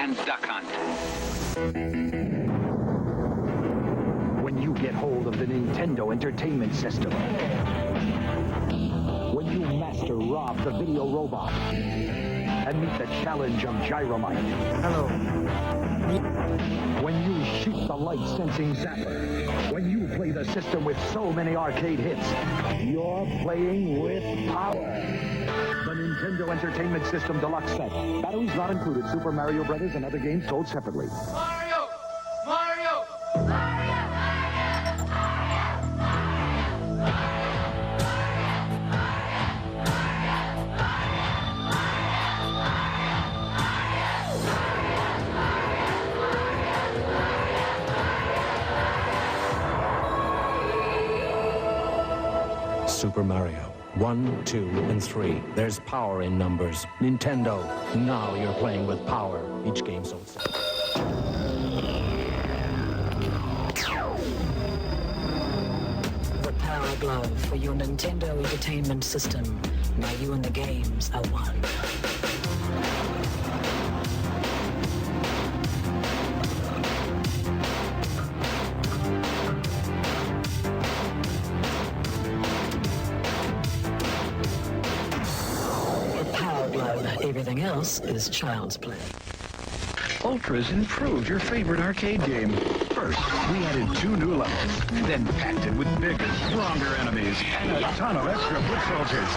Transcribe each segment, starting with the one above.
and duck hunt. When you get hold of the Nintendo Entertainment System. When you master Rob the video robot. And meet the challenge of Gyromite. Hello. When you shoot the light-sensing Zapper. When you play the system with so many arcade hits. You're playing with power. The Nintendo Entertainment System Deluxe Set. Batteries not included. Super Mario Brothers and other games sold separately. Mario! Mario! Super Mario. 1, 2, and 3. There's power in numbers. Nintendo. Now you're playing with power. Each game sold separately. The Power Glove for your Nintendo Entertainment System. Now you and the games are one. Everything else is child's play. Ultra's improved your favorite arcade game. First, we added 2 new levels, then packed it with bigger, stronger enemies, and a ton of extra foot soldiers.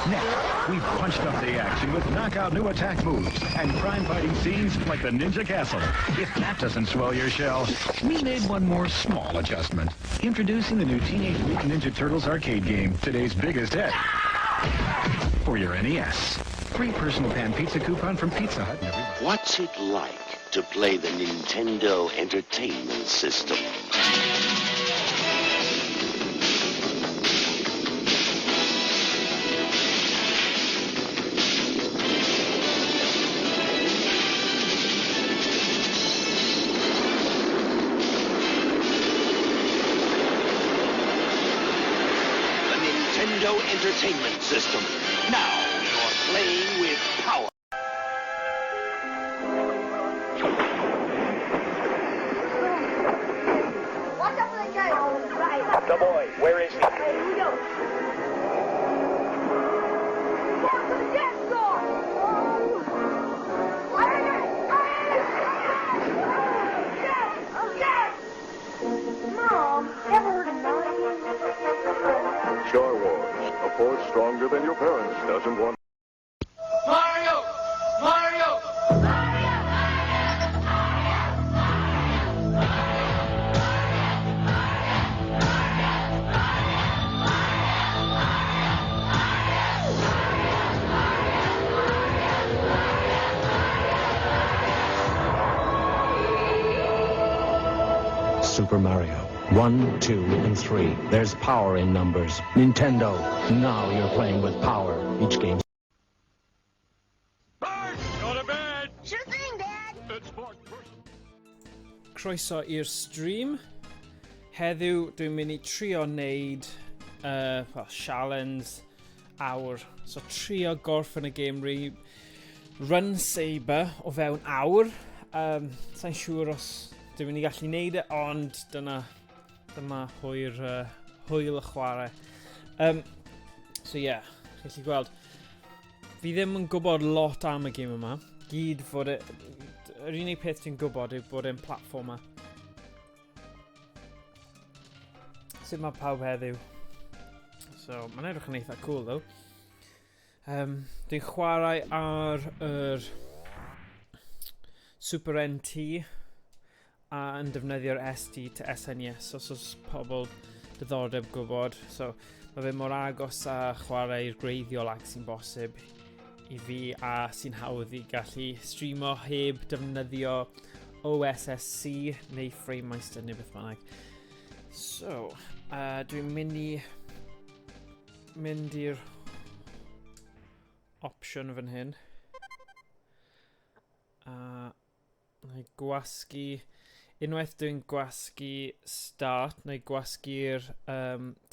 Next, we punched up the action with knockout new attack moves and crime-fighting scenes like the Ninja Castle. If that doesn't swell your shell, we made one more small adjustment. Introducing the new Teenage Mutant Ninja Turtles arcade game, today's biggest hit. For your NES. Free personal pan pizza coupon from Pizza Hut. What's it like to play the Nintendo Entertainment System? The Nintendo Entertainment System. Now, playing with power. Watch out for the guy. Right. The boy, where is he? Hey, here we go. Watch for the jet door. Mom, ever heard of Star Wars, a force stronger than your parents doesn't want. Mario! Mario! Super Mario. 1, 2, and 3. There's power in numbers. Nintendo. Now you're playing with power. Each game. Go to bed! Sure thing, Dad. Croeso i'r stream. Heddiw, dwi'n mynd I trio neud challenge awr. So trio gorffen y game run Saber o fewn awr. Sa'n siŵr os dwi'n mynd I gallu neud e, ond dyma hwyl y chwarae. So yeah, chi'n gallu gweld. Fi ddim yn gwybod lot am y game yma. Gyd fod yr unig peth dwi'n gwybod yw bod e'n platformer. Sut mae pawb heddiw. So, mae'n edrych yn eitha cool though. Dwi'n chwarae ar yr Super NT a yn defnyddio'r SD to SNES os oes pobl diddordeb gwybod. So, mae fe mor agos a chwarae'r greiddiol ag sy'n bosib I fi a sy'n hawdd I gallu streamo heb defnyddio OSSC neu FrameMeister neu beth bynnag. So, dwi'n mynd i'r option fan hyn. Neu gwasgu, unwaith dwi'n gwasgu start, neu gwasgu'r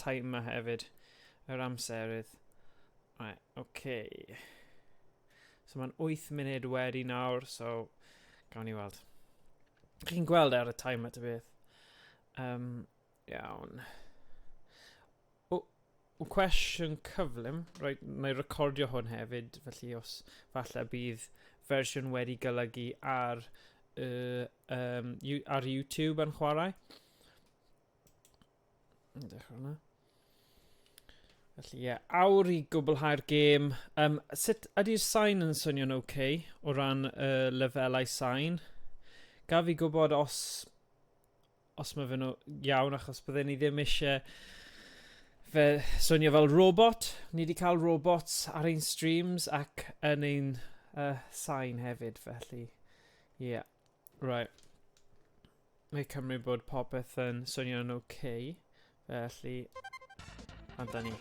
timer hefyd, yr amserydd. Right, okay. So mae'n 8 munud wedi nawr, so gawn ni weld. Chi'n gweld ar y timer ta beth. Iawn. O cwestiwn cyflym, right, na i recordio hwn hefyd, felly os falle bydd fersiwn wedi golygu ar YouTube yn chwarae. Dechrau hwnna. Felly, awr i gwblhau'r gêm. Sut ydy'r sain yn swnio'n okay o ran lefelau sain? Gaf fi gwybod os mae fe'n iawn, achos byddwn ni ddim eisiau fe swnio fel robot. Ni wedi cael robots ar ein streams ac yn ein sain hefyd, felly. Yeah, right. Mae cymryd bod popeth yn swnio'n okay, felly. A da ni.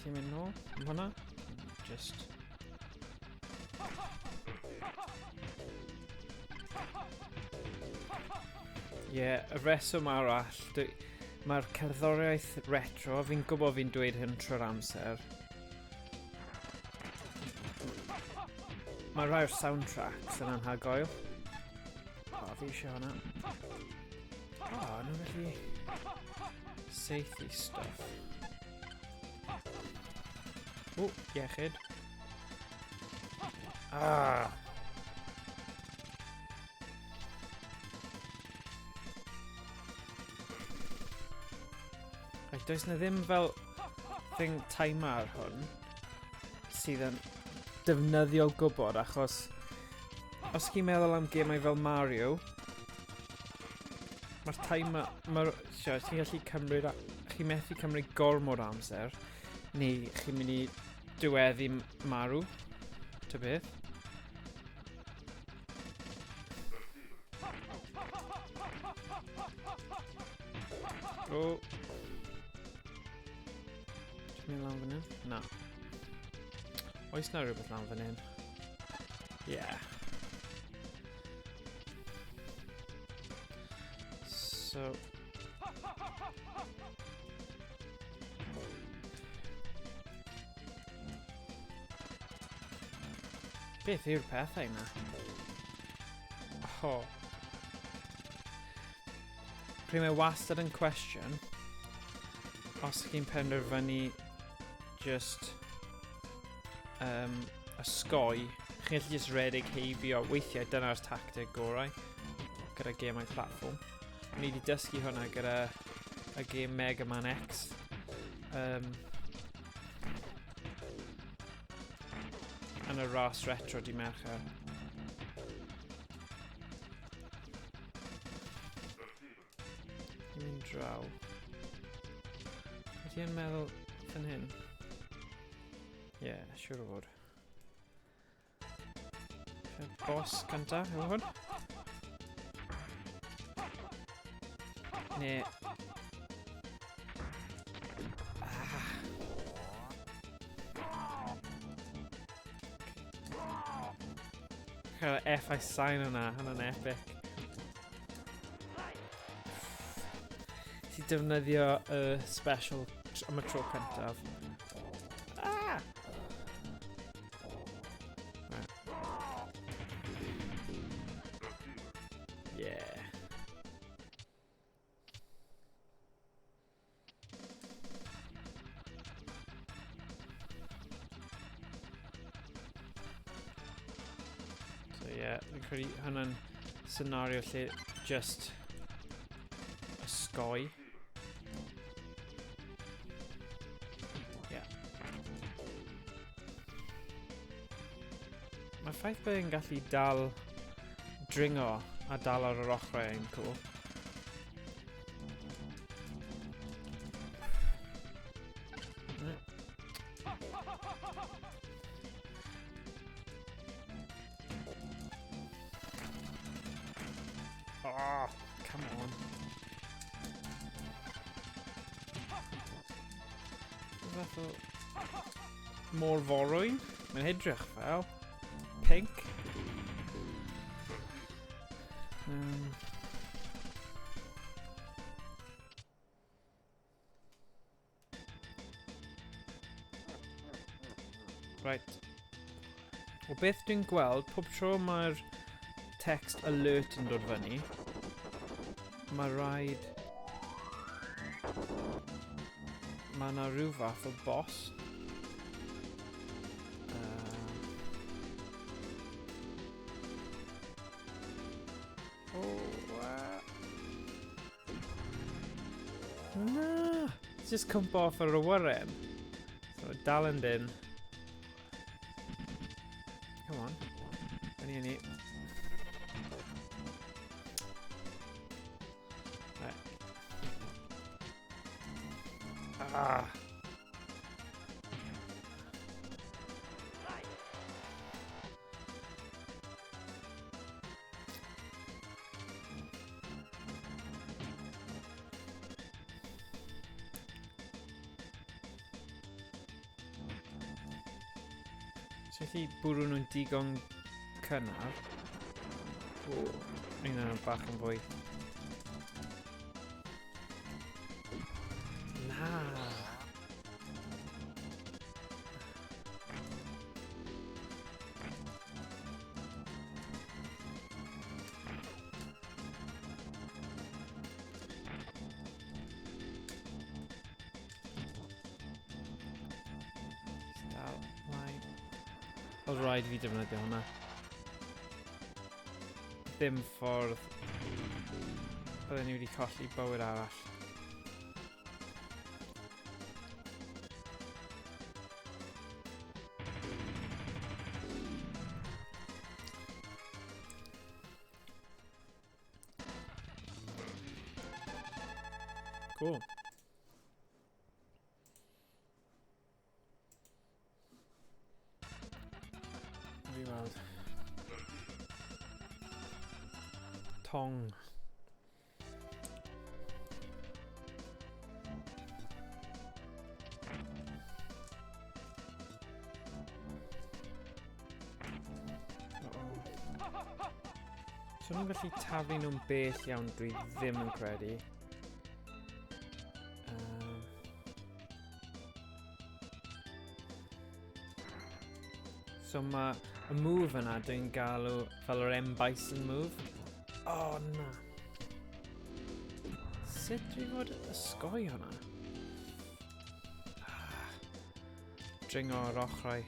Dwi'n mynd nôl am hwnna. Just. Y reswm arall. Mae'r cerddoriaeth retro, fi'n gwybod fi'n dweud hyn trwy'r amser. Mae rhai'r soundtracks yn anhygoel. Fi eisiau hwnna. Nhw'n felly seithi stuff. Iechyd. Does na ddim fel thing timer ar hwn sydd yn defnyddiol gwybod, achos os chi'n meddwl am gemau fel Mario, mae'r timer, chi'n gallu cymryd, chi'n methu cymryd gormod amser, neu chi'n mynd i diweddu marw, ta beth. Mynd lan fan hyn? Na. Oes na rhywbeth lan fan hyn? Yeah. So. Beth yw'r pethau yna? Pryd mae wastad yn cwestiwn, os chi'n penderfynu just ysgoi, chi'n gallu just redig heibio, weithiau dyna'r tactig gorau gyda gemau platform. Ni wedi dysgu hwnna gyda y gêm Mega Man X. Yn y ras retro di mercher. Ni'n mynd draw. Ydy yn meddwl fan hyn? Siwr o fod. Boss cynta, yw hwn? Ne. Cael y effaith sain yna, hynny'n epic. Si defnyddio y special am y tro cyntaf. Fi'n credu hwnna'n scenario lle just ysgoi. Mae'r ffaith bod e'n gallu dal dringo a dal ar yr ochrau yn cool. Come on. Fath o môr forwyn. Mae'n edrych fel pink. Right. O beth dwi'n gweld, pob tro mae'r text alert yn dod fyny, mae rhaid... Mae yna rhyw fath o boss. No! It's just cwmpo off ar y wyren. So we're dal yn dyn. Come on. Ni. Right. Ah! So felly bwrw nhw'n digon cynnar. O, un o'n bach yn fwy. Na! Dal, line. Oedd rhaid fi defnyddio hwnna. Dim ffordd byddwn ni wedi colli bywyd arall. Cool. Fi weld. Tong. So ni'n gallu taflu nhw'n bell iawn, dwi ddim yn credu. So mae y move yna dwi'n galw fel yr M-Bison move. Oh, na. Sut dwi fod ysgoi hwnna? Dringo o'r ochrau.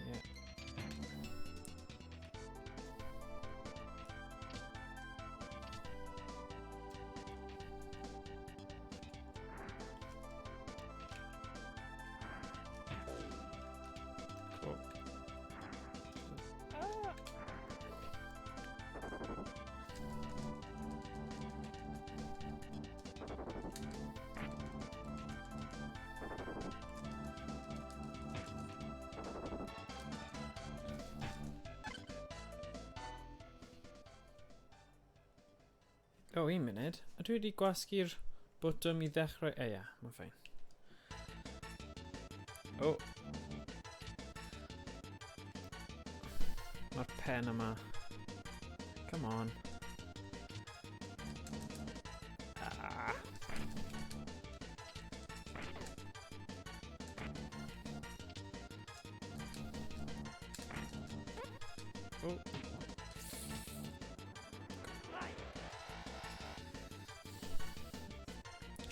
Yeah. Cool. O, un munud. A dwi wedi gwasgu'r botwm I ddechrau... ia, mae'n ffain. O! Mae'r pen yma. Come on. Ah! O!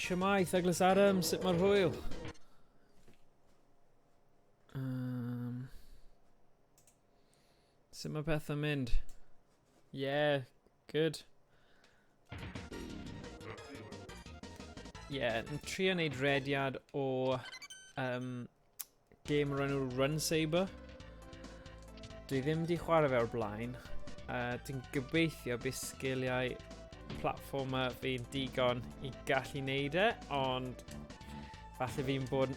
Shwmae, Douglas Adams, sut mae'r hwyl? Sut mae pethau'n mynd? Yeah, good. Yeah, yn trio wneud rediad o game o'r enw Run Saber. Dwi ddim wedi chwarae fe o'r blaen. Dwi'n gobeithio bydd sgiliau platformer fi'n digon I gallu neud e, ond falle fi'n bod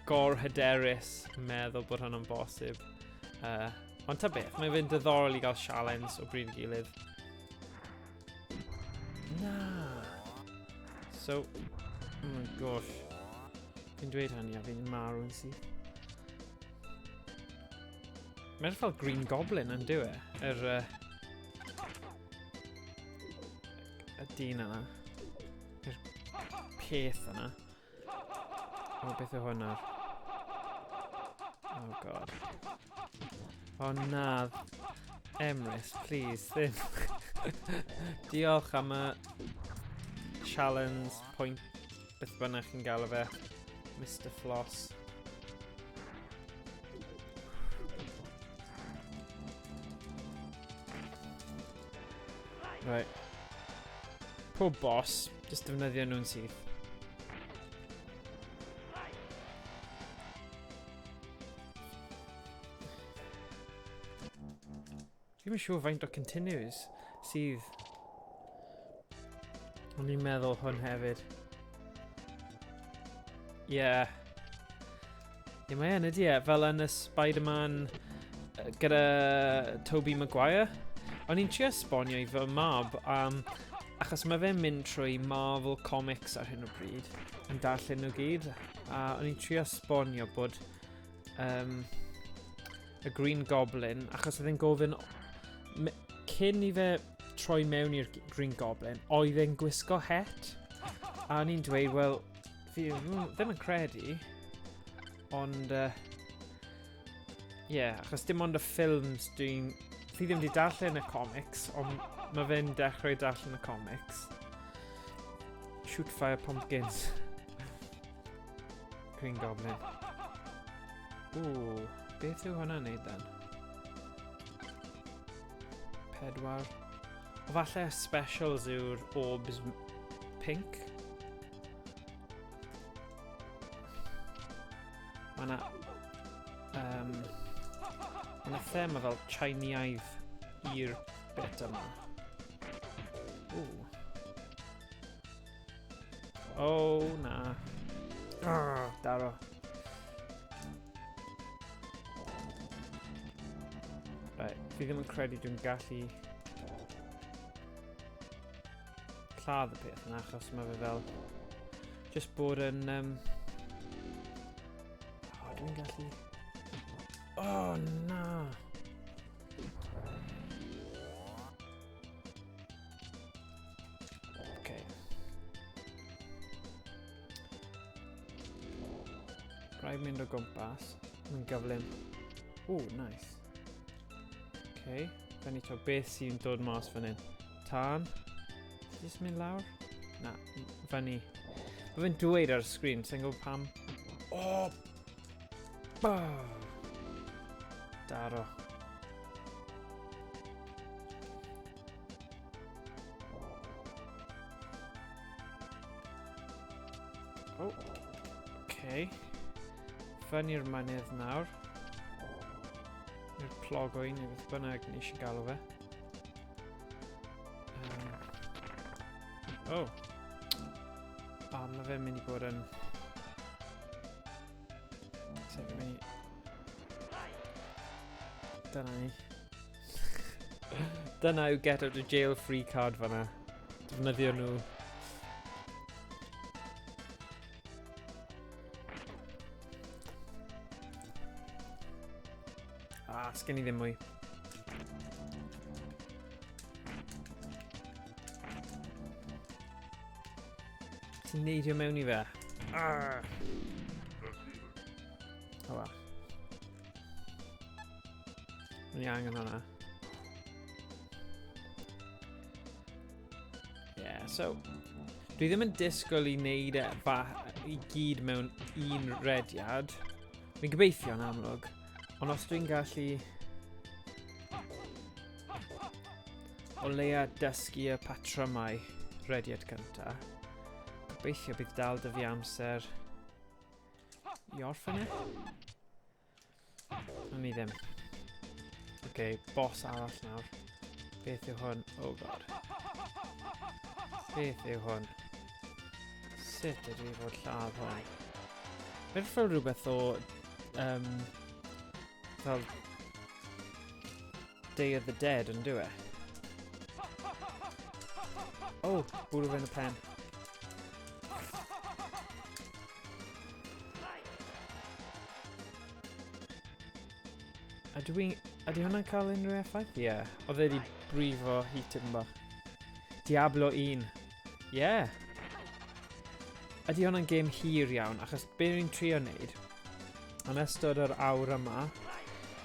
gor-hyderus meddwl bod hwnna'n bosib. Ond ta beth, mae fe'n diddorol I gael sialens o bryd I gilydd. Na! So, oh my gosh. Fi'n dweud hynny a fi'n marw yn syth. Mae'n fel Green Goblin yn dyw e. y dyn yna. Yr peth yna. O, beth yw hwnna? Oh god. Oh na. Emrys, please, ddim. Diolch am y challenge point beth bynnag chi'n galw fe. Mr Floss. Right. Poor boss, just defnyddio nhw'n syth. Dwi'n siŵr faint o continues sydd. O'n i'n meddwl hwn hefyd. Ie, mae yn ydi fel yn y Spider-Man gyda Tobey Maguire. O'n i'n trio esbonio i fy mab achos mae fe'n mynd trwy Marvel Comics ar hyn o bryd yn darllen nhw gyd, a o'n i'n trio esbonio bod y Green Goblin, achos oedd e'n gofyn cyn i fe troi mewn i'r Green Goblin, oedd e'n gwisgo het, a o'n i'n dweud, wel, fi ddim yn credu, ond achos dim ond y ffilms fi ddim wedi darllen y comics, ond mae fe'n dechrau darllen y comics. Shoot Fire Pumpkins. Green Goblin. Ooh, beth yw hwnna'n neud then? 4. O falle specials yw'r orbs pink. Mae yna thema fel Chineaidd i'r bit yma. Ooh. Oh na. Daro. Right, fi ddim yn credu dwi'n gallu lladd y peth yna, achos mae fe fel just bod yn dwi'n gallu... Oh na! Okay. Rhaid mynd o gwmpas. Mae'n gyflym. Ooh, nice. Okay, fyny to beth sy'n dod mas fan hyn. Tân. Jyst mynd lawr? Na, fyny. Mae fe'n dweud ar y sgrin, sa'n gwybod pam. Oh! Daro. Oh, okay. Fyny'r mynydd nawr. I'r plogwyn, neu beth bynnag ni eisiau galw fe. Mae fe'n mynd i bod yn... Dyna ni. Dyna yw get out of jail free card fanna. Defnyddio nhw. Sgen i ddim mwy. Ti'n neidio mewn i fe? O wel. Ni angen hwnna. So... Dwi ddim yn disgwyl i wneud i gyd mewn un rediad. Fi'n gobeithio yn amlwg. Ond os dwi'n gallu... o leia dysgu y patrymau rediad cynta, gobeithio bydd dal dy fi amser i orffen e. Ond ni ddim. Okay, boss arall nawr. Beth yw hwn? Oh god. Beth yw hwn? Sut ydw i fod lladd hwn? Fe'n fel rhywbeth o... fel... Day of the Dead yn dwi e? Oh, bwrw fe'n y pen. Ydy hwnna'n cael unrhyw effaith? Ie. Oedd e wedi brifo heating bach. Diablo 1. Yeah. Ydy hwnna'n gêm hir iawn, achos be ni'n trio wneud yn ystod yr awr yma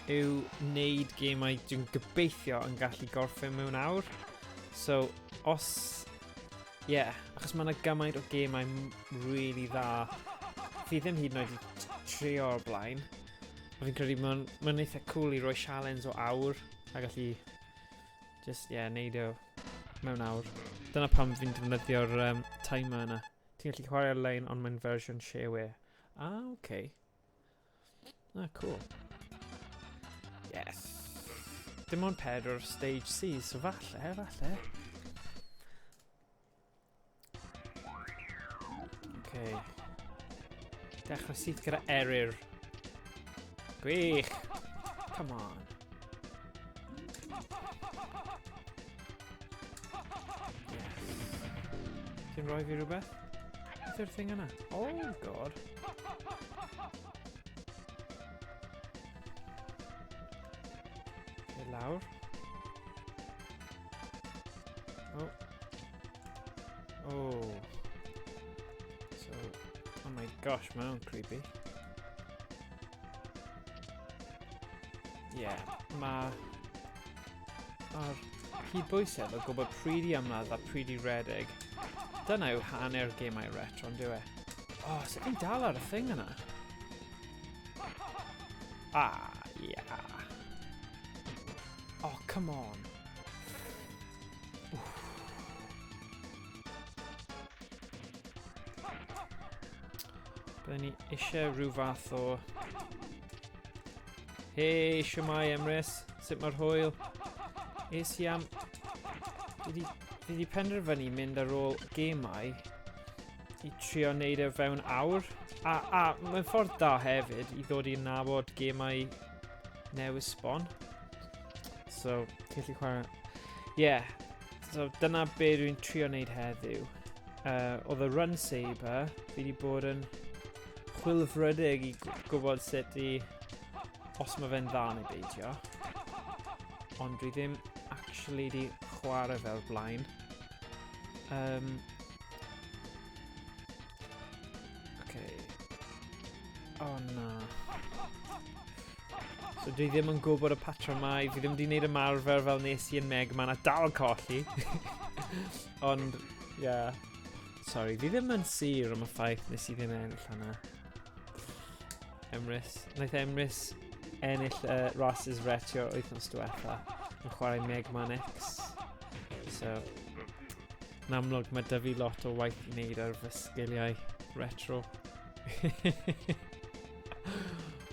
yw wneud gemau dwi'n gobeithio yn gallu gorffen mewn awr. So, os... achos mae yna gymaint o gemau really dda. Fi ddim hyd yn oed i trio o'r blaen. Fi'n credu mae'n eitha cool i roi sialens o awr a gallu just, neud o mewn awr. Dyna pam fi'n defnyddio'r timer yna. Ti'n gallu chwarae ar-lein ond mae'n fersiwn shareware. Okay. Cool. Yes. Dim ond 4 stage C, so falle. Okay. Dechrau syth gyda eryr. Gwych! Come on. Yes. Ti'n rhoi fi rhywbeth? Beth yw'r thing yna? Oh god. Okay, lawr. Oh. So, oh my gosh, mae hwnna'n creepy. Mae'r cydbwysedd o gwybod pryd i ymladd a pryd i redeg. Dyna yw hanner gemau retro, yn dyw e? Sut ni'n dal ar y thing yna? Oh, come on. Byddwn ni eisiau rhyw fath o... Hei, siwmai Emrys, sut mae'r hwyl? Fi wedi penderfynu mynd ar ôl gemau i trio wneud e fewn awr. A mae'n ffordd da hefyd i ddod i nabod gemau newydd sbon. So, ti'n gallu chwarae... so dyna be dwi'n trio wneud heddiw. Oedd y Run Saber, fi wedi bod yn chwilfrydig i gwybod sut i... os mae fe'n dda neu beidio. Ond dwi ddim actually di chwarae fel blaen. Okay. Oh na. So dwi ddim yn gwybod y patrymau, fi ddim wedi gwneud ymarfer fel nes i yn Meg, mae yna dal colli. Ond, sorry, fi ddim yn sir am y ffaith nes i ddim ennill hwnna. Emrys. Naeth Emrys ennill rhasys retro wythnos diwetha yn chwarae Meg Man X. So, yn amlwg mae 'da fi lot o waith i wneud ar fy sgiliau retro.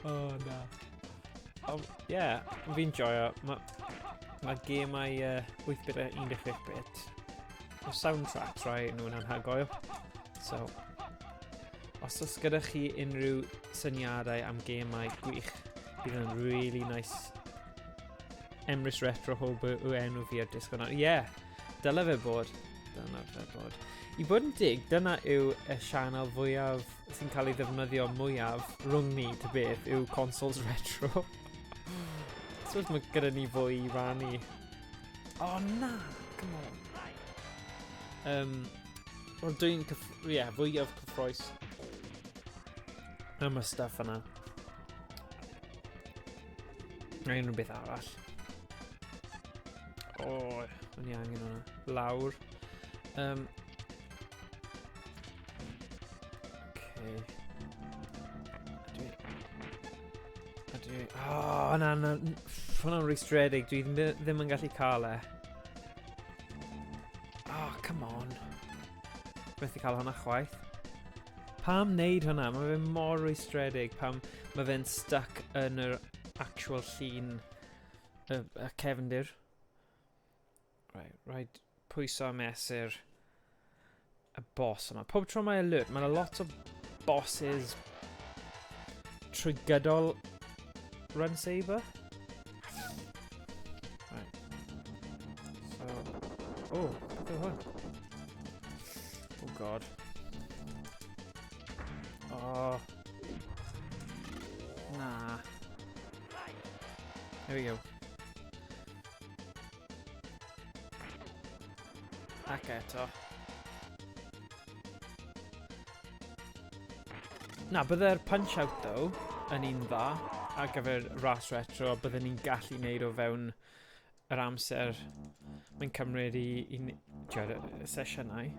Oh na. Fi'n joio. Mae gemau 8-bit a 16-bit. O soundtracks nhw'n anhygoel. So, os oes gyda chi unrhyw syniadau am gemau gwych, bydd yn really nice. Emrys Retro Hub yw enw fi ar Discord. Dyla fe bod. I bod yn dig, dyna yw y sianel fwyaf sy'n cael ei ddefnyddio mwyaf rhwng ni ta beth yw consoles retro. So mae gyda ni fwy i rannu. Oh na, come on. Wel dwi'n fwyaf cyffroes am y stuff yna. Rhaid nhw'n beth arall. O'n i angen hwnna. Lawr. Hwnna'n rwystredig, dwi ddim yn gallu cael e. Come on. Methu cael hwnna chwaith. Pam wneud hwnna? Mae fe mor rwystredig pam mae fe'n stuck yn yr actual llun y cefndir. Right, pwyso a mesur y boss yma. Pob tro mae alert, mae yna lot o bosses trwy gydol Run Saber. Right. So, beth yw hwn? Oh god. Nah. There we go. Ac eto. Na, bydde'r Punch-Out, though, yn un dda ar gyfer ras retro, byddwn ni'n gallu neud o fewn yr amser mae'n cymryd i y sesiynau.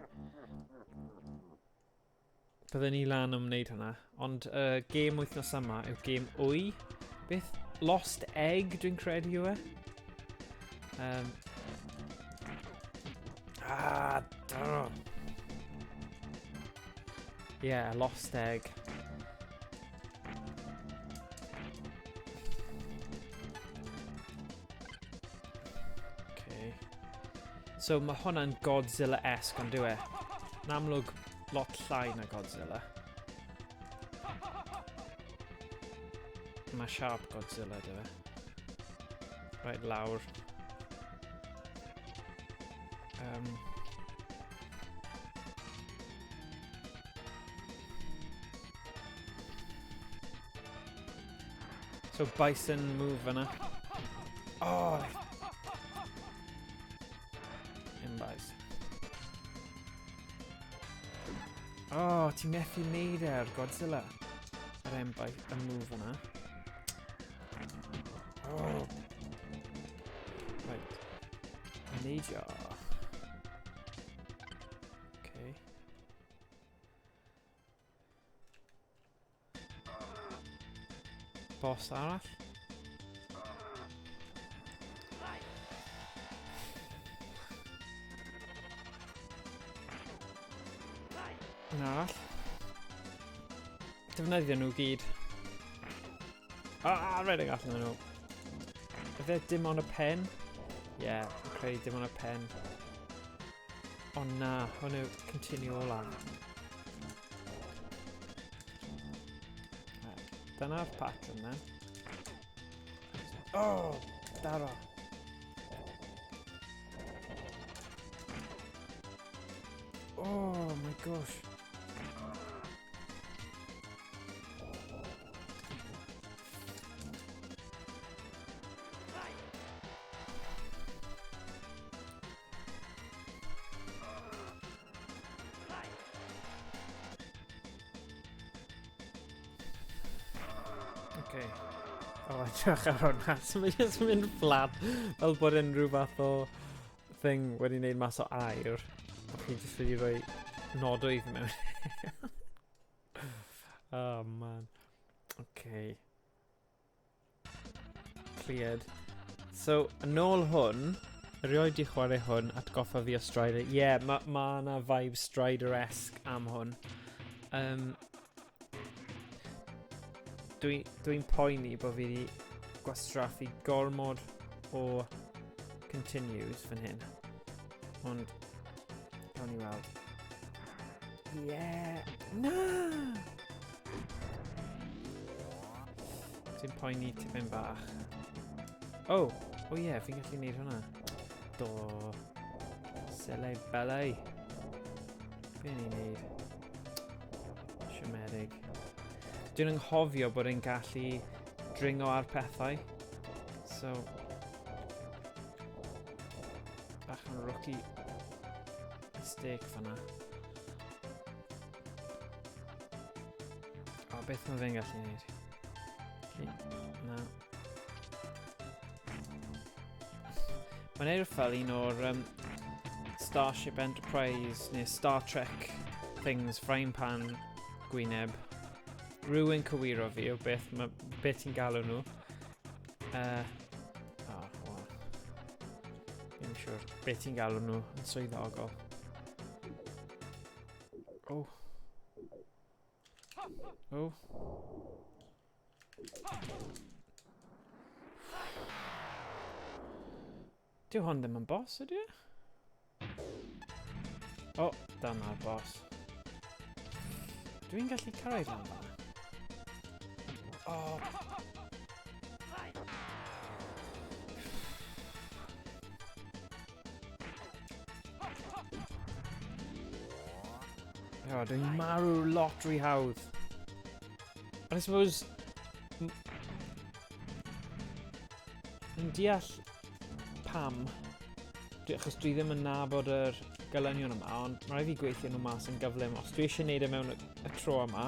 Byddwn ni lan am wneud hwnna. Ond gêm wythnos yma yw gêm wy. Beth? Lost Egg, dwi'n credu yw e. Yeah, Lost Egg. Okay. So mae hwnna'n Godzilla-esque, ond dyw e. Yn amlwg lot llai na Godzilla. Mae Sharp Godzilla, dyw e. Right, lawr. So bison move yna. Oh! Bison. Oh, ti'n methu neud e ar Godzilla. Yr move yna. Oh! Right. Neidio. Okay. Boss arall. Un arall. Defnyddio nhw gyd. Rhaid yn gallu nhw. Yfe dim ond y pen? Ie, yn creu dim ond y pen. O na, hwn yw continue o lan. Dyna'r pattern then. Oh, daro. Oh my gosh. Okay. O, edrych ar hwnna. So mae jyst mynd flat fel bod unrhyw fath o thing wedi wneud mas o air. A chi jyst wedi rhoi nodwydd mewn. Oh man. Okay. Cleared. So, yn ôl hwn, erioed di chwarae hwn atgoffa fi o Strider. Ie, ma' na vibe Strider-esque am hwn. Dwi'n poeni bod fi wedi gwastraffu gormod o continues fan hyn. Ond, gawn ni weld. Yeah! Na! Dwi'n poeni tipyn bach. Oh ie, fi'n gallu neud hwnna. Do. Sele belai. Be ni'n neud? Siomedig. Dwi'n anghofio bod e'n gallu dringo ar pethau. So... bach yn rookie mistake fanna. O, beth mae fe'n gallu neud? Na. Mae'n edrych fel un o'r Starship Enterprise neu Star Trek things, frying pan gwyneb. Rhywun cywiro fi o beth ti'n galw nhw. Ddim siwr beth ti'n galw nhw yn swyddogol. Oh. Oh. Dyw hon ddim yn boss, ydy e? O, dyma'r boss. Dwi'n gallu cyrraedd lan fan. O. O, dwi'n marw lot rhy hawdd. And I suppose... yn deall pam, achos dwi ddim yn nabod yr gelynion yma, ond mae rhaid fi gweithio nhw mas yn gyflym. Os dwi eisiau gwneud e mewn y tro yma.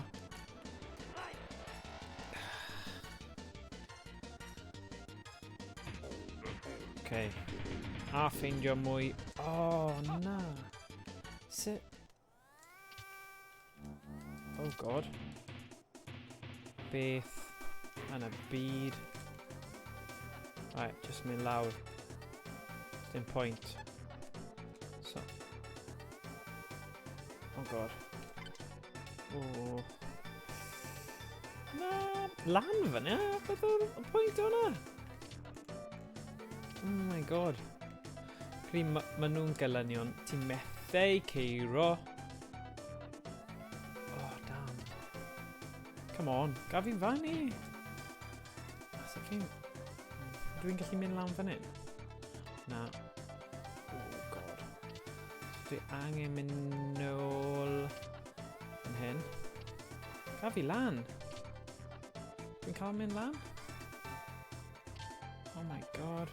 Okay. A ffeindio mwy. Oh, na. Sut? Oh god. Beth yn y byd. Right, just mynd lawr. Dim point. So. Oh god. Oh. Na, lan fyna? Beth o'r pwynt o'na? Oh my god. Pryd ma nhw'n gelynion, ti'n methau ceiro. Oh, damn. Come on, gaf fi'n fan i. Dwi'n gallu mynd lan fan hyn? Na. Oh god. Dwi angen mynd nôl yn hyn. Gaf fi lan. Dwi'n cael mynd lan? Oh my god.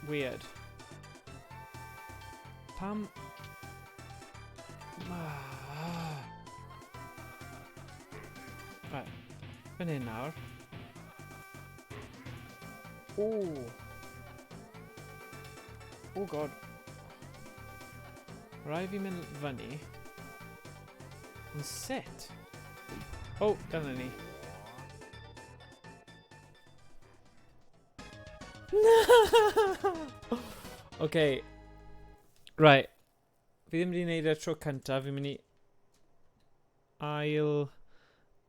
Weird. Pam... Right. Fan hyn nawr. Oh. Oh god. Rhaid fi mynd fyny. Yn sut? Oh, dyna ni. Okay. Right. Fi ddim wedi gwneud y tro cyntaf. Fi'n mynd i ail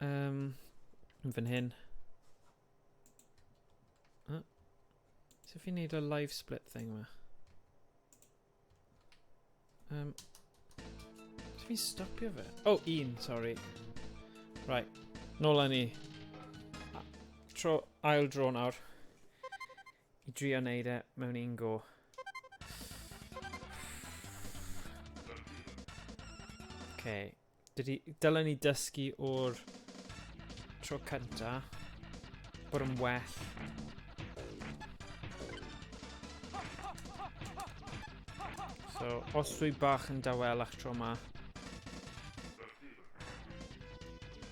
fan hyn. So fi'n gwneud y live split thing yma. So fi'n stopio fe? Oh, un, sorry. Right. Nôl â ni. Ail dro nawr. I drio wneud e mewn un go. Okay. Dylen ni dysgu o'r tro cynta bod yn well. So, os dwi bach yn dawelach tro yma,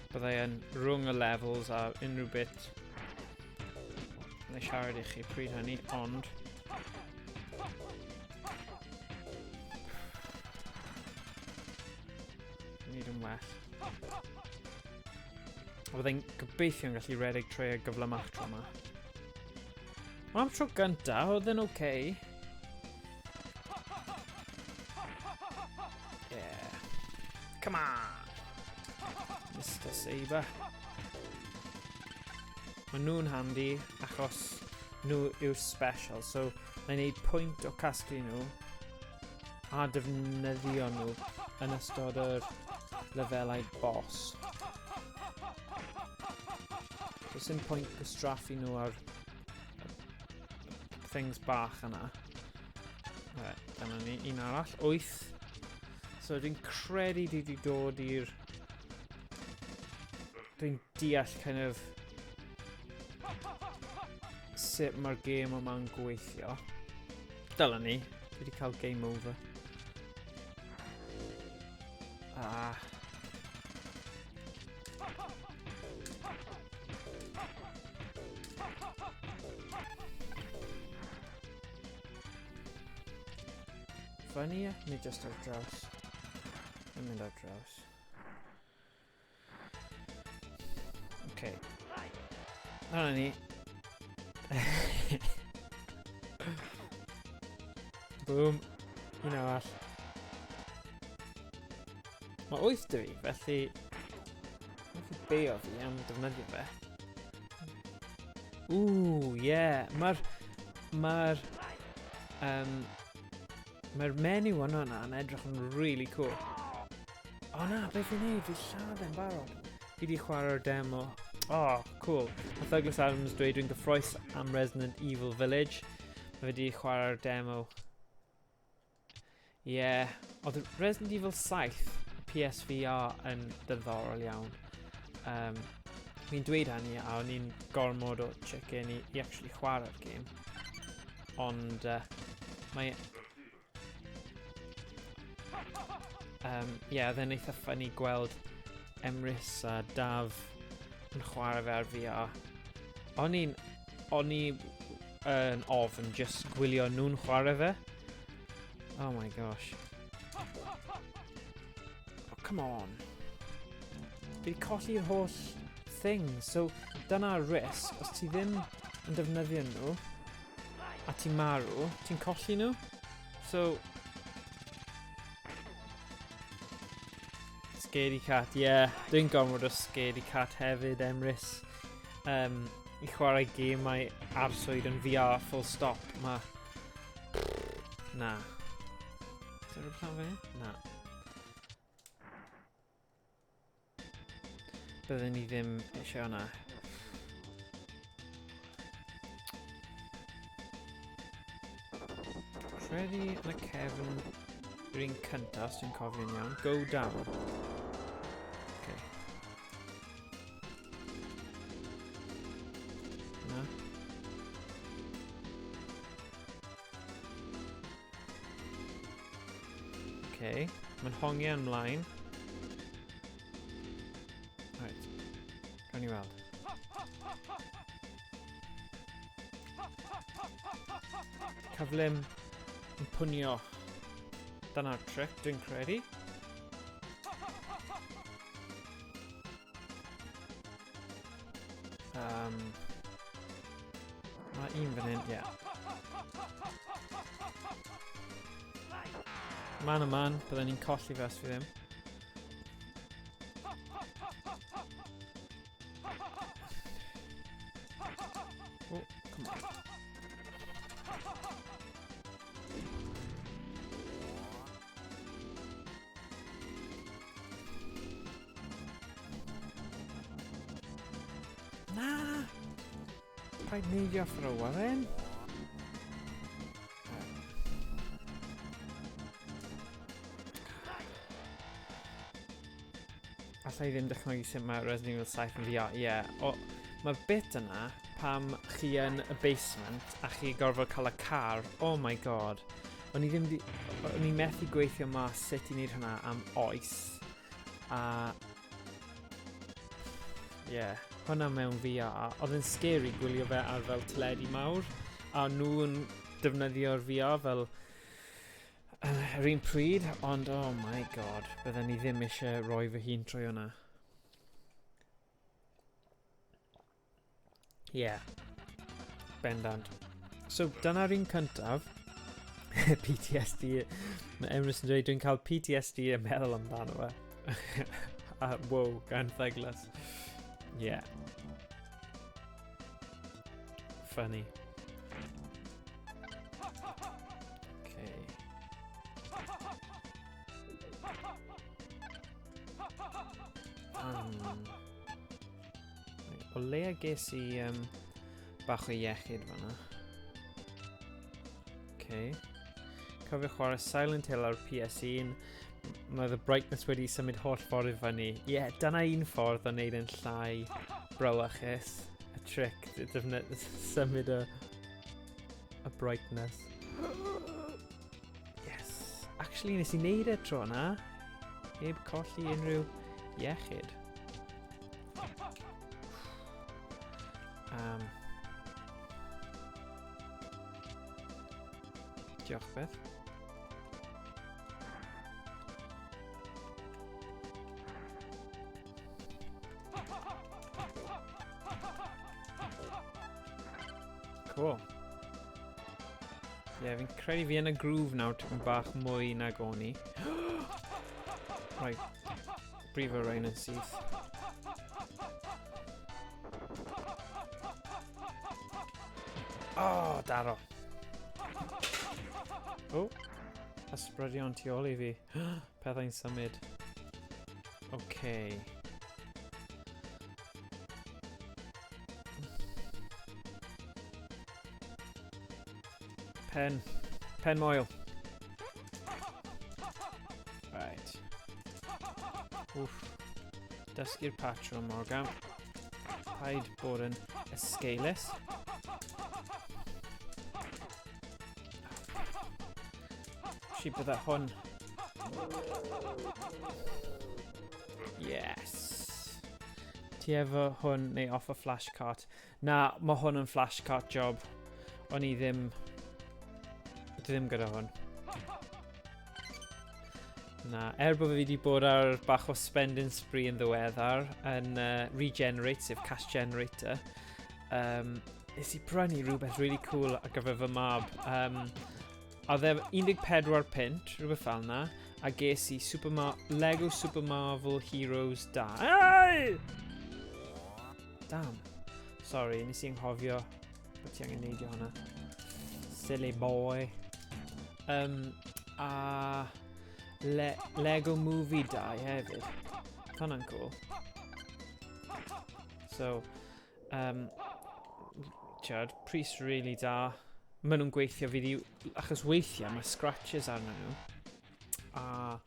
byddai yn rhwng y levels a unrhyw bit. Neu siarad i chi pryd hynny, ond nid yn well. A byddai'n gobeithio'n gallu redeg trwy y gyflymach tro yma. Ond am tro gynta, oedd yn okay. Yeah. Come on! Mr. Saber. Mae nhw'n handi achos nhw yw'r special, so na i wneud pwynt o casglu nhw a defnyddio nhw yn ystod yr lefelau boss. So sy'n pwynt gwastraffu nhw ar things bach yna. Right, dyna ni, un arall, 8. So dwi'n credu dwi wedi dod i'r... Dwi'n deall kind of sut mae'r gêm yma'n gweithio. Dyla ni, dwi wedi cael game over. Funny e? Neu just ar draws? Yn mynd ar draws. Okay. Dyna ni. Boom. Un arall. Mae 8 dy fi, felly... Felly beo fi am defnyddio fe. Ooh, yeah. Mae'r menu yna yn edrych yn really cool. O na, beth fi'n neud? Fi lladd e'n barod. Fi di chwarae'r demo. Oh, cool. Mae Douglas Adams dweud dwi'n gyffroes am Resident Evil Village. Mae fi di chwarae'r demo. Yeah. Oedd Resident Evil 7 PSVR yn ddiddorol iawn. Fi'n dweud hynny a o'n i'n gormod o chicken i actually chwarae'r game. ond mae... ie, oedd e'n eitha ffynnu gweld Emrys a Daf yn chwarae fe ar VR. O'n i yn ofn just gwylio nhw'n chwarae fe. Oh my gosh. Oh, come on. Fi wedi colli'r holl thing. So, dyna risg. Os ti ddim yn defnyddio nhw, a ti'n marw, ti'n colli nhw. So... Scaredy Cat, yeah. Dwi'n gormod o Scaredy Cat hefyd, Emrys. I chwarae gemau arswyd yn VR full stop. Na. Is there a plan fe? Na. Byddwn ni ddim eisiau hwnna. Credu yn y cefn yr un cyntaf, os dwi'n cofio'n iawn. Go down. Okay. Na. Okay. Mae'n hongiau ymlaen. Right. Gawn ni weld. Cyflym yn pwnio. Dyna'r trick, dwi'n credu. Mae un fan hyn, ie. Man a man, byddwn ni'n colli fe os fi ddim. Oh, come on. Na! Paid neidio off yr awyren. Alla I ddim dychmygu sut mae Resident Evil 7 yn VR. Ie, mae'r bit yna pam chi yn y basement a chi gorfod cael y car. Oh my god. O'n i methu gweithio mas sut i wneud hwnna am oes. A... Ie, hwnna mewn VR. Oedd yn scary gwylio fe ar fel teledu mawr. A nhw yn defnyddio'r VR fel... yr un pryd, ond oh my god, bydden ni ddim eisiau rhoi fy hun trwy hwnna. Yeah. Bendant. So, dyna'r un cyntaf. PTSD. Mae Emrys yn dweud, dwi'n cael PTSD yn meddwl amdano fe. Wow, gan ddeglas. Yeah. Funny. O leia ges i bach o iechyd fanna. Okay. Cofio chwarae Silent Hill ar PS1. Mae the brightness wedi symud holl ffordd I fyny. Ie, dyna un ffordd o wneud yn llai brawychus. Y trick, symud y brightness. Yes. Actually, nes I wneud e tro yna. Heb colli unrhyw iechyd. Diolch beth. Cool. Ie, fi'n credu fi yn y groove nawr tipyn bach mwy nag o'n i. Right. Brifo rain yn syth. Oh, daro. Oh, ysbrydion tu ôl I fi. Pethau'n symud. Okay. Pen moel. Right. Oof. Dysgu'r patrwm, Morgan. Paid bod yn escaelus. Si bydde hwn. Yes. Ti efo hwn neu off a flashcart? Na, mae hwn yn flashcart job. O'n i ddim gyda hwn. Na, bod fi wedi bod ar bach o spending spree yn ddiweddar yn regenerate, sef cash generator. Nes i prynu rhywbeth really cool ar gyfer fy mab. Oedd e 14 pint, rhywbeth fel na, a ges i Lego Super Marvel Heroes 2. Ai! Damn. Sorry, nes i anghofio bod ti angen neidio hwnna. Silly boy. A Lego Movie 2 hefyd. Hwnna'n cool. So, tiod, pris really da. Maen nhw'n gweithio achos weithiau mae scratches arnyn nhw. A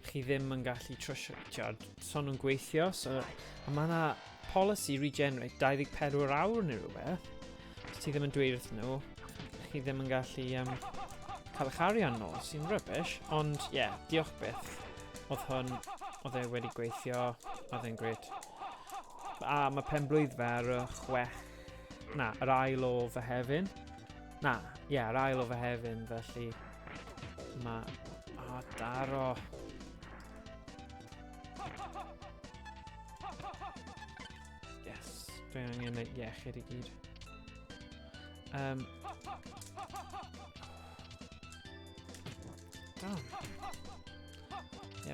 chi ddim yn gallu trwsio, tiod, so nhw'n gweithio. A mae yna policy regenerate 24 awr neu rhywbeth. Ti ddim yn dweud wrth nhw. Chi ddim yn gallu cael eich arian nôl, sy'n rubbish. Ond, diolch byth. Oedd e wedi gweithio. Oedd e'n gret. A mae penblwydd fe ar yr ail o Fehefin. Yr ail o Fehefin, felly mae... daro. Yes, dwi'n angen neud iechyd I gyd. Damn.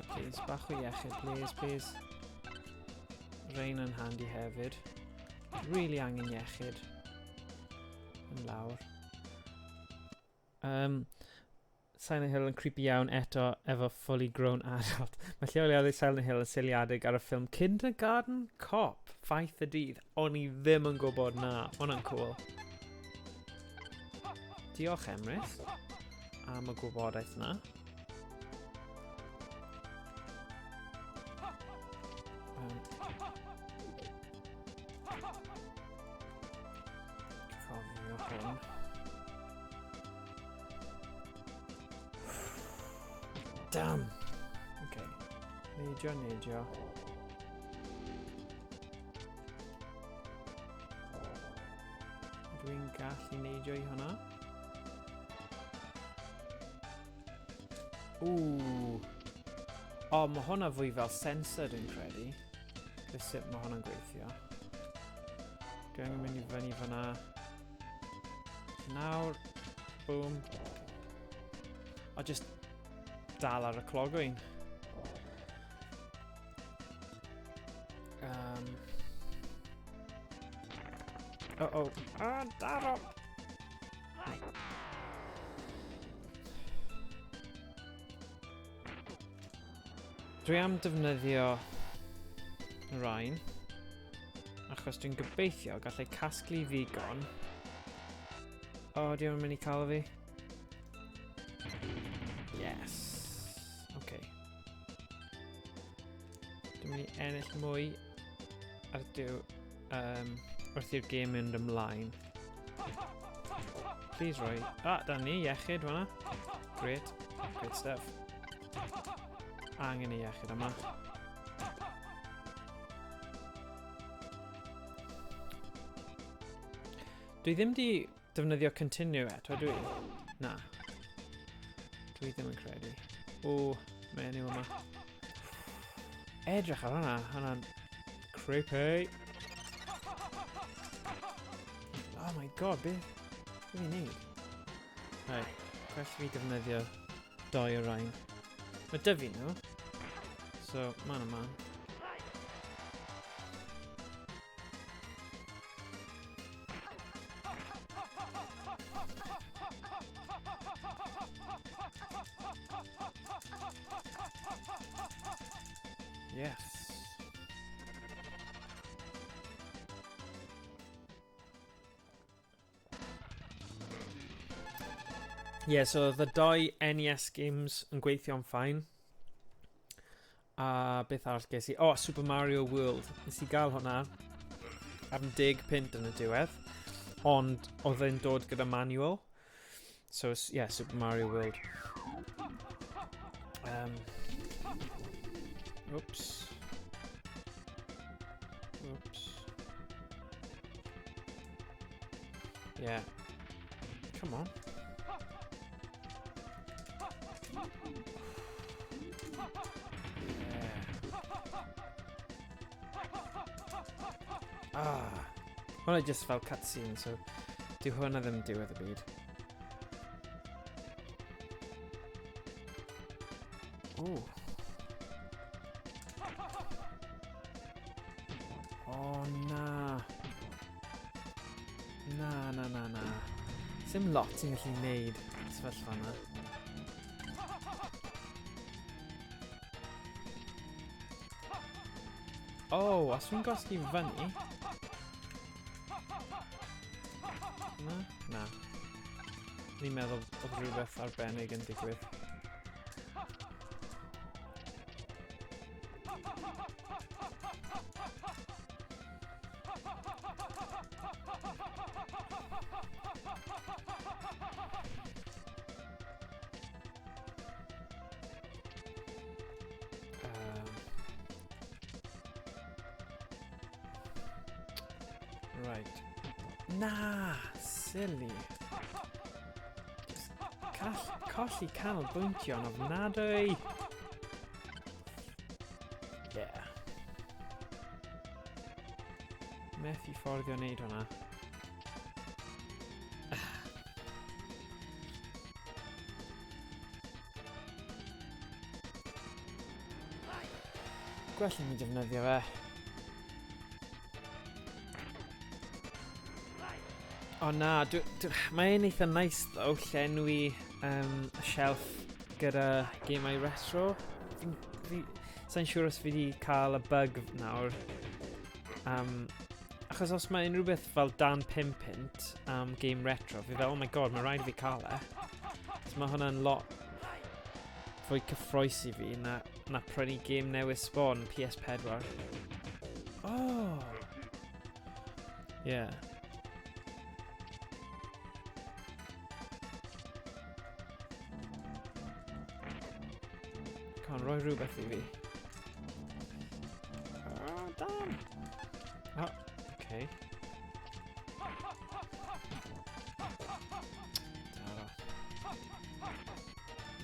Please, bach o iechyd, please. Rain yn handi hefyd. Really angen iechyd. Yn lawr. Silent Hill yn creepy iawn eto efo fully grown adult. Mae lleoliadau Silent Hill yn seiliadig ar y ffilm Kindergarten Cop, Faith y Dydd. O'n I ddim yn gwybod na. Hwna'n cool. Diolch Emrys am y gwybodaeth na. Cofio hwn. Damn! Okay. Neidio. Dwi'n gallu neidio I hwnna? Mae hwnna fwy fel sensor dwi'n credu. Sut mae hwnna'n gweithio. Dwi'n mynd I fyny fyna. Nawr. Boom. Just dal ar y clogwyn. Daro! Dwi am defnyddio y rhain achos dwi'n gobeithio gallai casglu ddigon. Di o'n mynd I cael fi? Yes. Okay. Dwi'n mynd I ennill mwy ar wrth i'r game mynd ymlaen. Please roi. Da ni, iechyd hwnna. Great stuff. Angen I iechyd yma. Dwi ddim di defnyddio continue eto, dwi? Na. Dwi ddim yn credu. Mae enw yma. Edrych ar hwnna. Hwnna'n creepy. Oh my god, beth fi'n neud? Gwell fi defnyddio 2 o rhain. Mae dyfu nhw. So, man. Yes. So the 2 NES games yn gweithio'n fine. A beth arall ges I? Super Mario World. Nes I gael hwnna am 10 pint yn y diwedd. Ond oedd e'n dod gyda manual. So, Super Mario World. Oops. Oops. Yeah. Come on. Hwnna just fel cutscene, so dyw hwnna ddim diwedd y byd. Ooh. Oh, na. Na. Sim lot ti'n gallu neud sefyllfa yna. Oh, os fi'n gosgi fyny... Na. Ni'n meddwl bod rhywbeth arbennig yn digwydd. Right. Na! Silly. Colli canolbwyntio yn ofnadwy. Yeah. Methu fforddio wneud hwnna. Gwell i mi defnyddio fe. O na, mae e'n eitha nice though, llenwi y shelf gyda gemau retro. Sa'n siŵr os fi wedi cael y bug nawr. Achos os mae unrhyw beth fel dan 5 pint am game retro, fi fel, oh my god, mae rhaid i fi cael e. So mae hwnna'n lot fwy cyffroes i fi na prynu game newydd sbon PS4. Oh! Yeah. Can rhoi rhywbeth i fi. Oh, damn! Oh, okay.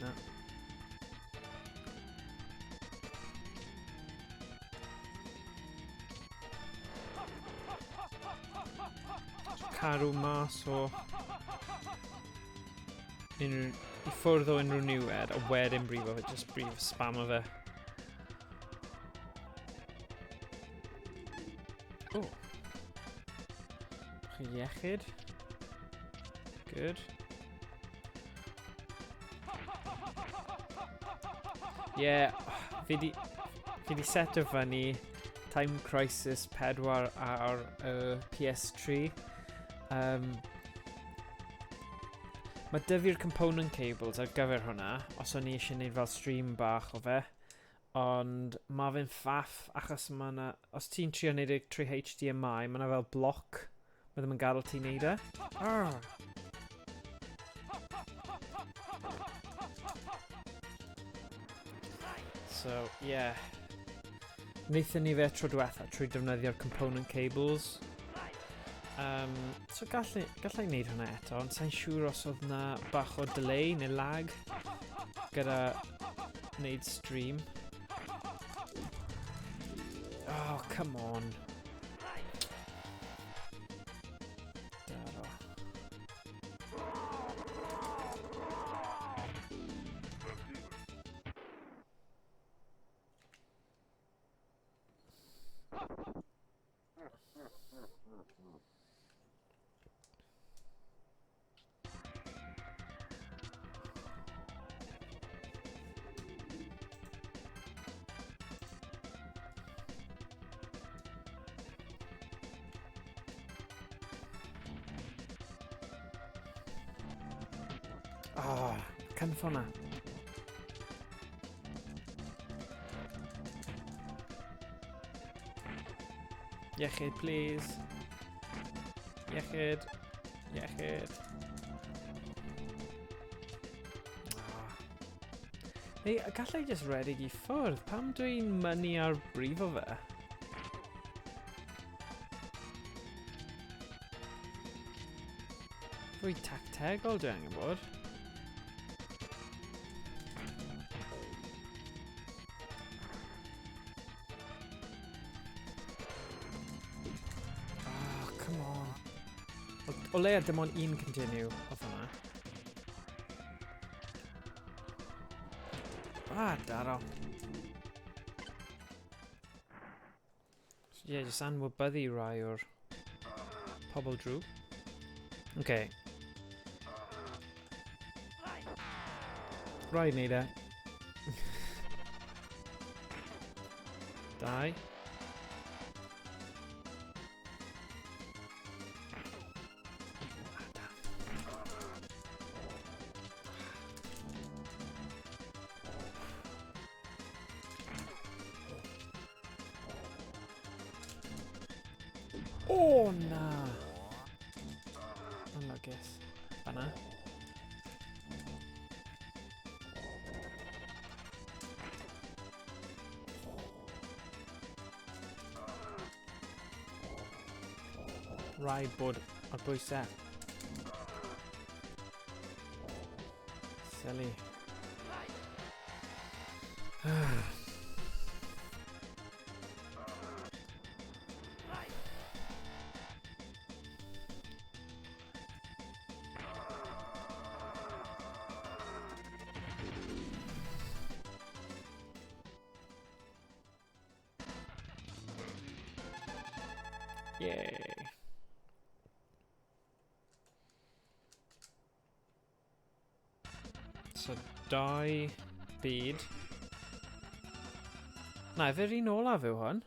No. Cadw mas o i ffwrdd o unrhyw niwed a wedyn brifo fe, just brif spam o fe. O! Bach o iechyd. Good. Yeah, fi di set o fyny Time Crisis 4 ar PS3. Mae dyfu'r component cables ar gyfer hwnna, os o'n i eisiau gwneud fel stream bach o fe, ond mae fe'n ffaff achos mae yna, os ti'n trio wneud e trwy HDMI, mae yna fel bloc, mae ddim yn gadael ti'n wneud e. So, yeah. Wnaethon ni fe tro diwetha trwy defnyddio'r component cables. So gallai wneud hwnna eto, ond sa'n siŵr os oedd na bach o delay neu lag gyda wneud stream. Oh, come on. Oh, cynff hwnna. Iechyd, please. Iechyd. Neu gallai just redeg I ffwrdd. Pam dwi'n mynnu ar brifo fe? Fwy tactegol dwi angen bod. Oh, come on. O leia dim ond un continue off hwnna. Ah, daro. So, yeah, just anwybyddu rai o'r pobl drwg. Okay. Rhaid wneud e. 2. Oh, na. Unluckus. Fanna. Rhaid bod ar bwysau. Silly. Yay. So, 2 byd. Na, efo'r un olaf yw hwn.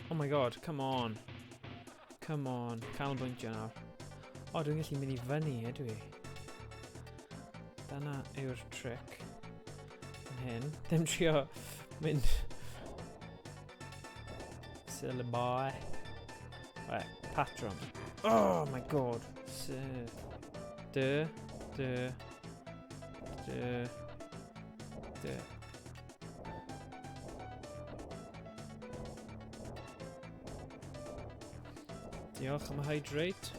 Oh my god, come on. Come on, canolbwyntio nawr. O, dwi'n gallu mynd I fyny, ydw I. Dyna yw'r tric. Yn hyn. Dim trio mynd... Silly boy. Right, patron. Oh my god. Duh. Diolch am y hydrate.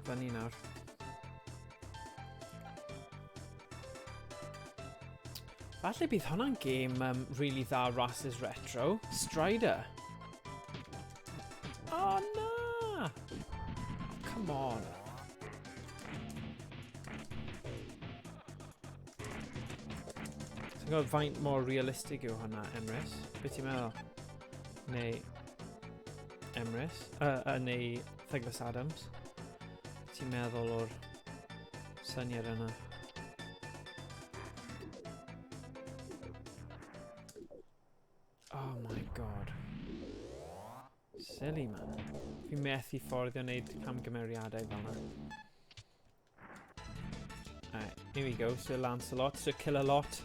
Funny nawr. Falle bydd hwnna'n game really dda rhasys retro. Strider. Oh na! Come on. Ti'n gwybod faint mor realistig yw hwnna, Emrys? Be ti'n meddwl? Neu... Emrys? Neu Douglas Adams? Ti'n meddwl o'r syniad yna? Oh my god. Silly man. Fi methu fforddio wneud camgymeriadau fel yna. Alright, here we go. Sir Lancelot, Sir Kill-a-Lot.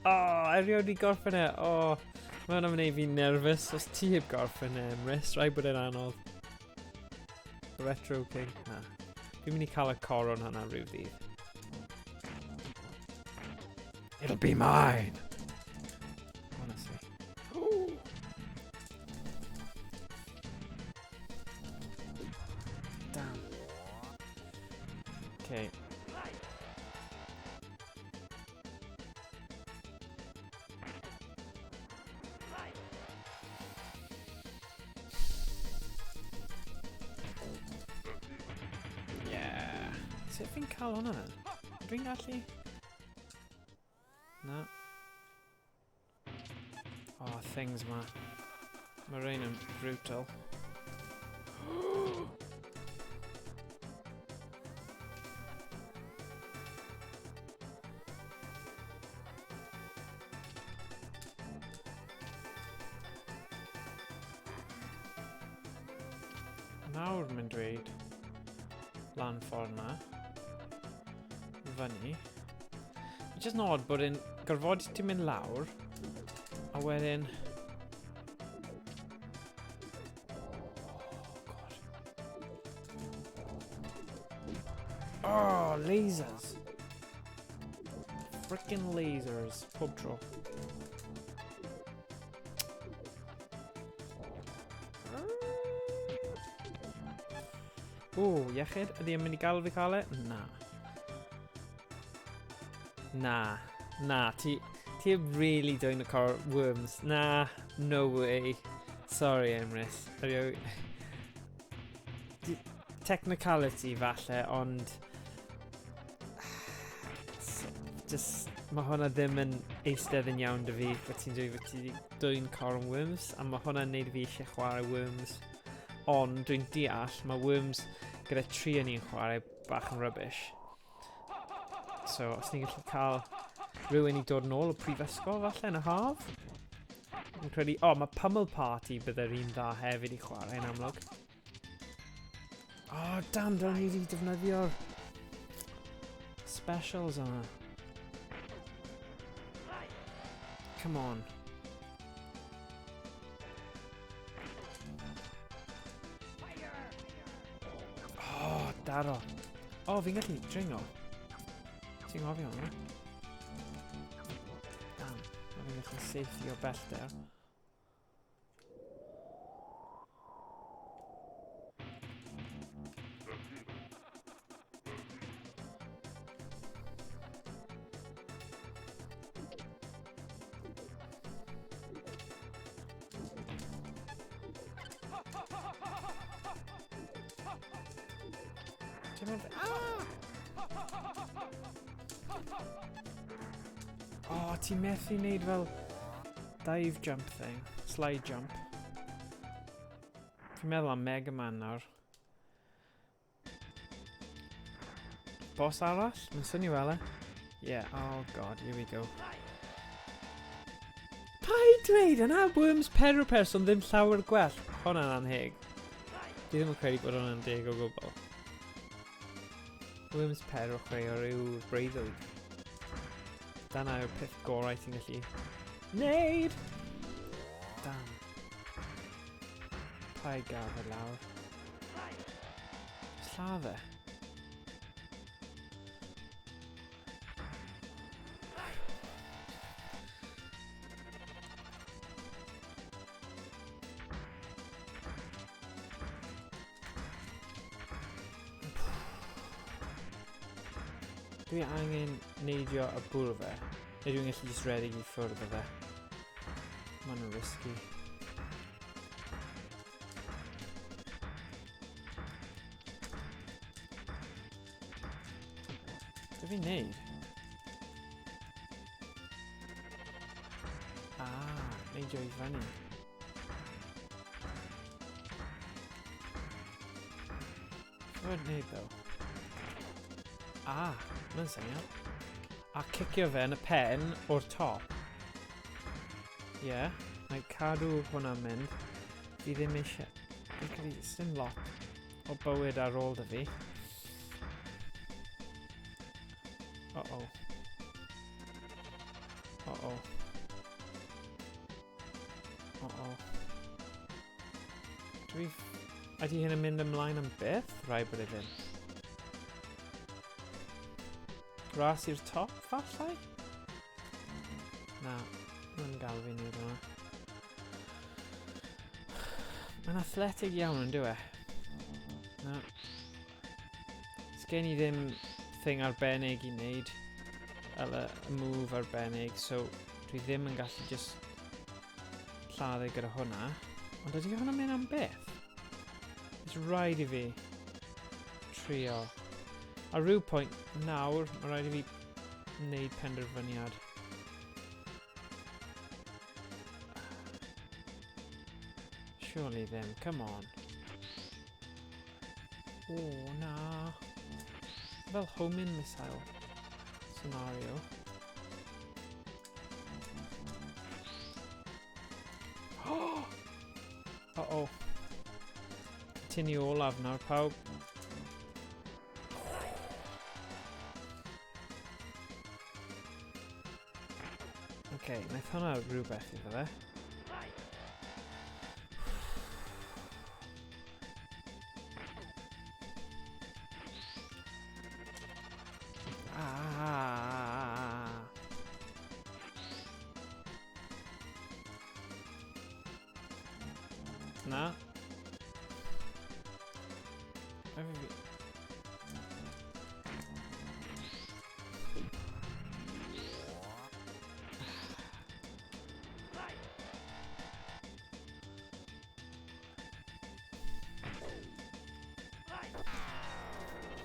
Oh, erioed I gorffen e. Oh, mae hwnna'n gwneud fi'n nervous. Os ti heb gorffen e, Emrys, rhaid bod e'n anodd. Retro King. Na. Fi'n mynd I cael y coron hwnna rhyw ddydd. It'll be mine! Honestly. Ooh. Damn. Okay. Yeah. Sut fi'n cael hwnna then? Dwi'n gallu... No. Oh, things, man. Marine and brutal. Nawr mae'n dweud lan ffordd na. Fyny. Just yn odd bod yn gorfod ti mynd lawr a wedyn... Oh, lasers. Frickin' lasers. Pob tro. O, iechyd? Ydy yn mynd i gael fi cael e? Na. Na. Na. Ti really doing the car worms. Na. No way. Sorry, Emrys. Technicality falle, ond... Just... Mae hwnna ddim yn eistedd yn iawn dy fi. Fe ti'n dweud fe ti doing car and worms. A mae hwnna'n neud fi eisiau chwarae worms. Ond dwi'n deall, mae worms gyda 3 o ni'n chwarae bach yn rubbish. So, os ni'n gallu cael rhywun i dod yn ôl o prifysgol falle yn y haf. Dwi'n credu, mae Pummel Party bydde'r un dda hefyd i chwarae yn amlwg. Damn, dyna ni wedi defnyddio'r specials yma. Come on. Daro. Fi'n gallu dringo. Ti'n ngofio hwnna? Damn, fi'n gallu safety o bell there. Ti'n methu wneud fel dive jump thing, slide jump. Fi'n meddwl am Mega Man nawr. Boss arall? Mae'n swnio fel e? Yeah, oh god, here we go. Paid dweud yna worms pedwar person ddim llawer gwell. Hwna'n anheg. Dwi ddim yn credu bod hwnna'n deg o gwbl. Worms pedwar chwarae yw'r breuddwyd. Dyna yw'r peth gorau ti'n gallu neud! Damn. Paid gael fe lawr. Lladd e. Dwi angen neidio y bwrw fe. Neu dwi'n gallu just redeg i ffwrdd o fe. Ma'n risky. Be fi'n neud? Neidio i fyny. Fod neud though? Mae'n syniad. A cicio fe yn y pen o'r top. Ie, neu cadw hwnna'n mynd. Fi ddim eisiau... Fi'n credu, dim lot o bywyd ar ôl dy fi. Uh-oh. Uh-oh. Uh-oh. Ydy hyn yn mynd ymlaen am byth? Rai bod e ddim. Ras i'r top, falle? Na, mae'n gael fi wneud hwnna. Mae'n athletic iawn yn dyw e. Na. Sgen I ddim thing arbennig I wneud. Fel y move arbennig, so dwi ddim yn gallu just lladd gyda hwnna. Ond ydy hwnna'n mynd am beth? It's rhaid I fi trio. A rhyw pwynt nawr, mae rhaid I fi wneud penderfyniad. Surely ddim, come on. Na. Fel homing missile scenario. Uh-oh. Continue olaf nawr, pawb. Okay, wnaeth hwnna rhywbeth iddo fe. Na.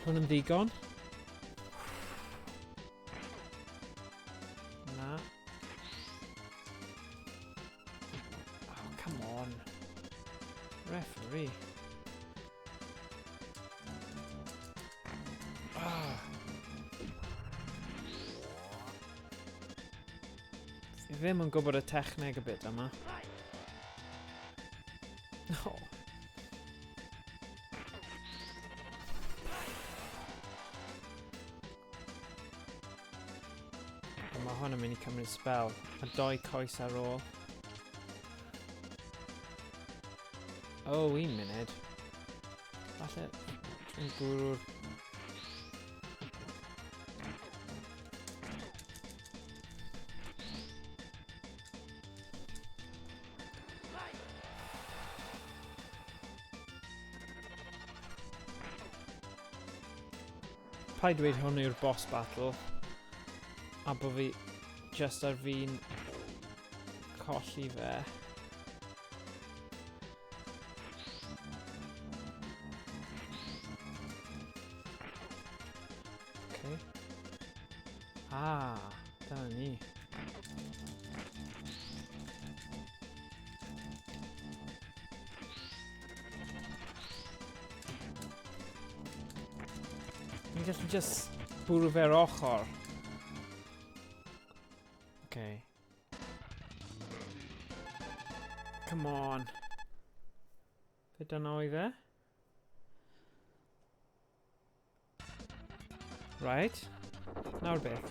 Hwn yn ddigon. Na. Oh, come on. Referee. Fi ddim yn gwybod y techneg y bit yma. No. Mae hwn yn mynd i cymryd spell. A 2 coes ar ôl. O, 1 munud. Falle dwi'n bwrw'r... Paid dweud hwn yw'r boss battle. A bod fi just ar fi'n colli fe. Okay. Dyna ni. Ni'n gallu just bwrw fe'r ochr. Okay. Come on. Fe dyna oedd e? Right. Nawr beth?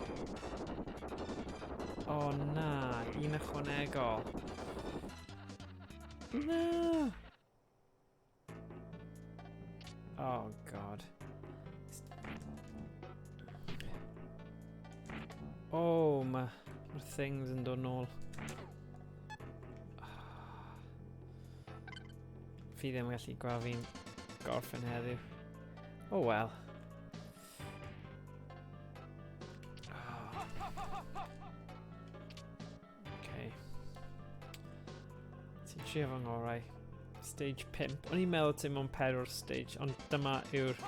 O na, un ychwanegol. Na! Oh god. Oh, mae'r things yn dod nôl. Fi ddim yn gallu gweld fi'n gorffen heddiw. Oh well. Okay. Ti'n trio fo'n ngorau. Stage 5. O'n i'n meddwl ti'n mewn 4 stage, ond dyma yw'r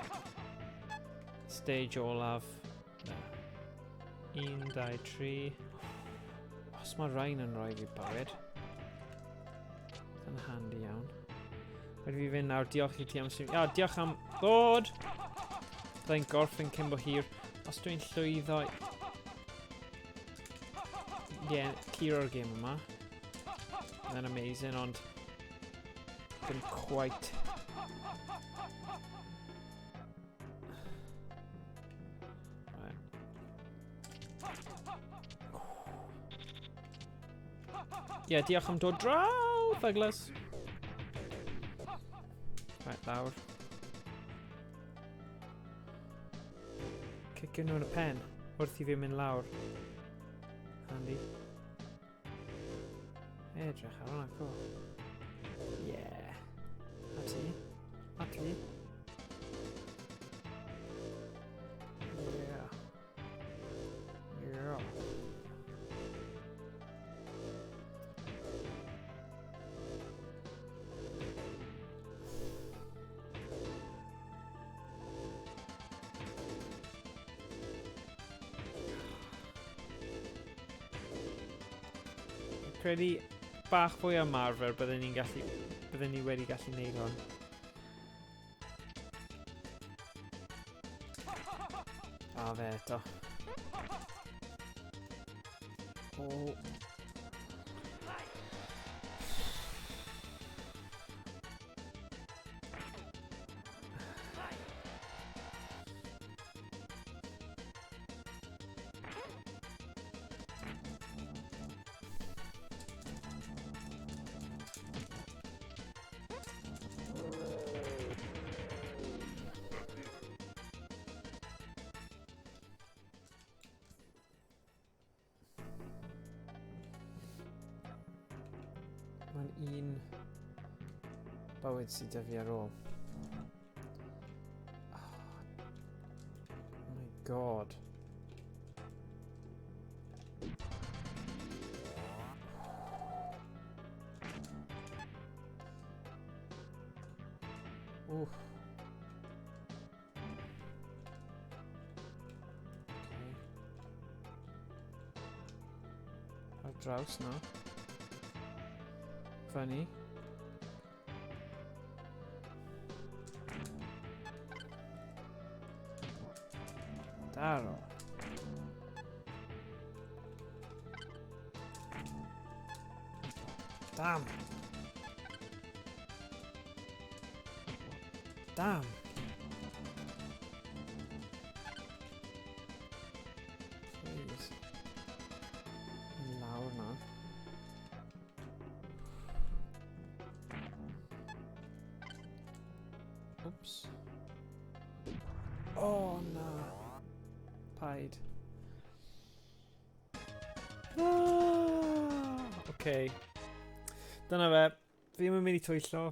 stage olaf. 1, 2, 3. Os mae rhain yn rhoi fi bywyd. Yn handi iawn. Rhaid fi fynd nawr, diolch i ti am stream. Diolch am ddod! Byddai'n gorffen cyn bo hir. Os dwi'n llwyddo... clearo'r game yma. Mae'n amazing, ond... Ddim quite... diolch am dod draw, Douglas. Right, lawr. Cicio nhw yn y pen, wrth i fi mynd lawr. Handy. Edrych ar hwnna, cool. Yeah. A ti? A ti? Yeah. Yeah. Credu bach fwy o ymarfer bydden ni wedi gallu neud hwn. Fe eto. O. un bywyd sydd 'da fi ar ôl. Oh my god. Oof. Okay. Ar draws na. Funny. Daro. Damn. Damn. Please. Lawr na. Oops. Oh no. Paid. Okay. Dyna fe. Fi ddim yn mynd I twyllo.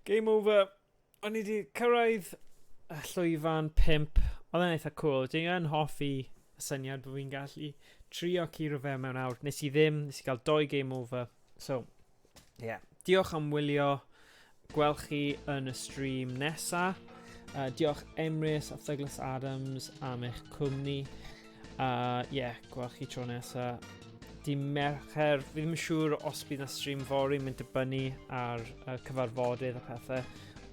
Game over. O'n I wedi cyrraedd y llwyfan 5. Oedd e'n eitha cool. Dwi'n yn hoffi y syniad bod fi'n gallu trio curo fe mewn awr. Nes I gael 2 game over. So, yeah. Diolch am wylio. Gwelch chi yn y stream nesa. Diolch Emrys a Douglas Adams am eich cwmni. Gwelch chi tro nesa. Di Mercher, fi ddim yn siŵr os bydd na stream fory mynd dibynnu ar cyfarfodydd a pethau,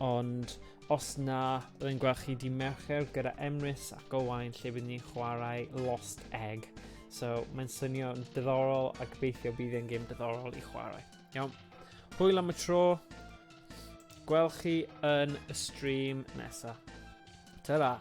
ond os na, byddai'n gweld chi di Mercher gyda Emrys ac Owain lle bydd ni'n chwarae Lost Egg. So, mae'n swnio'n diddorol a gobeithio bydd e'n game diddorol I chwarae. Iawn, hwyl am y tro, gwelch chi yn y stream nesa. Ta-ra!